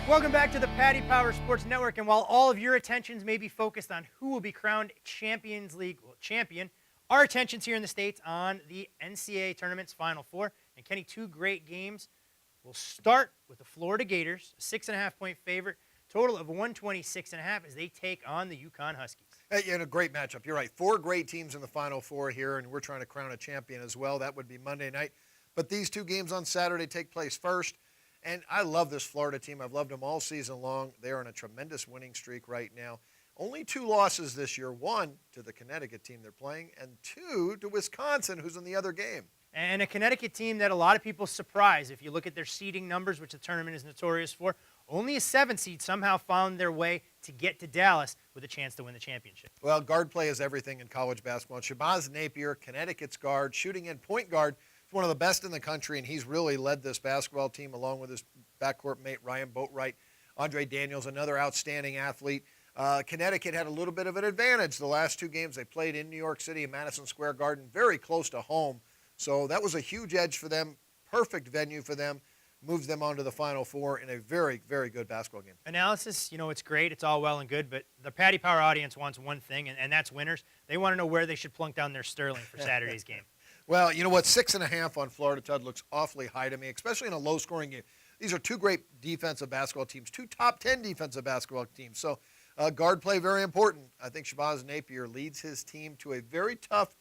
Welcome back to the Paddy Power Sports Network, and while all of your attentions may be focused on who will be crowned Champions League champion, our attention's here in the States on the NCAA Tournament's Final Four. And Kenny, two great games. We'll start with the Florida Gators, a 6.5-point favorite, total of 126.5 as they take on the UConn Huskies. Hey, a great matchup. You're right. Four great teams in the Final Four here, and we're trying to crown a champion as well. That would be Monday night. But these two games on Saturday take place first. And I love this Florida team. I've loved them all season long. They're on a tremendous winning streak right now. Only two losses this year, one to the Connecticut team they're playing, and two to Wisconsin, who's in the other game. And a Connecticut team that a lot of people surprise. If you look at their seeding numbers, which the tournament is notorious for, only a 7 seed somehow found their way to get to Dallas with a chance to win the championship. Well, guard play is everything in college basketball. Shabazz Napier, Connecticut's guard, shooting in point guard, one of the best in the country, and he's really led this basketball team along with his backcourt mate Ryan Boatwright. Andre Daniels, another outstanding athlete. Connecticut had a little bit of an advantage the last two games. They played in New York City in Madison Square Garden, very close to home. So that was a huge edge for them, perfect venue for them, moves them on to the Final Four in a very, very good basketball game. Analysis, it's great. It's all well and good, but the Paddy Power audience wants one thing, and that's winners. They want to know where they should plunk down their sterling for Saturday's game. Well, you know what? 6.5 on Florida Tud looks awfully high to me, especially in a low-scoring game. These are two great defensive basketball teams, two top 10 defensive basketball teams. So guard play, very important. I think Shabazz Napier leads his team to a very tough,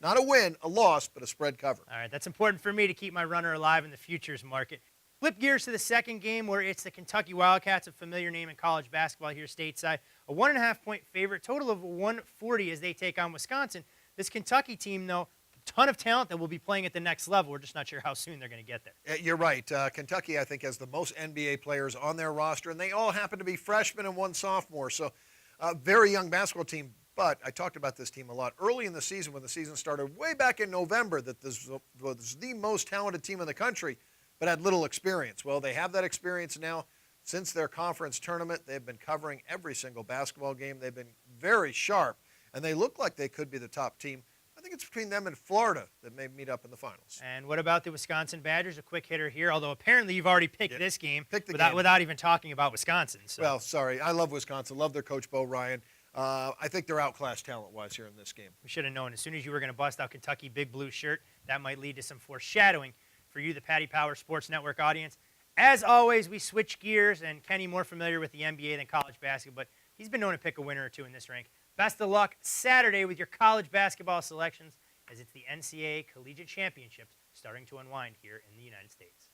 not a win, a loss, but a spread cover. All right, that's important for me to keep my runner alive in the futures market. Flip gears to the second game where it's the Kentucky Wildcats, a familiar name in college basketball here stateside. A 1.5-point favorite, total of 140 as they take on Wisconsin. This Kentucky team, though, ton of talent that will be playing at the next level. We're just not sure how soon they're going to get there. You're right. Kentucky, I think, has the most NBA players on their roster, and they all happen to be freshmen and one sophomore. So a very young basketball team. But I talked about this team a lot early in the season when the season started way back in November that this was the most talented team in the country, but had little experience. Well, they have that experience now. Since their conference tournament, they've been covering every single basketball game. They've been very sharp, and they look like they could be the top team. I think it's between them and Florida that may meet up in the finals. And what about the Wisconsin Badgers? A quick hitter here, although apparently you've already picked this game without even talking about Wisconsin. So. Well, sorry. I love Wisconsin. Love their coach, Bo Ryan. I think they're outclassed talent-wise here in this game. We should have known as soon as you were going to bust out Kentucky big blue shirt, that might lead to some foreshadowing for you, the Paddy Power Sports Network audience. As always, we switch gears, and Kenny more familiar with the NBA than college basketball, but he's been known to pick a winner or two in this rank. Best of luck Saturday with your college basketball selections as it's the NCAA Collegiate Championships starting to unwind here in the United States.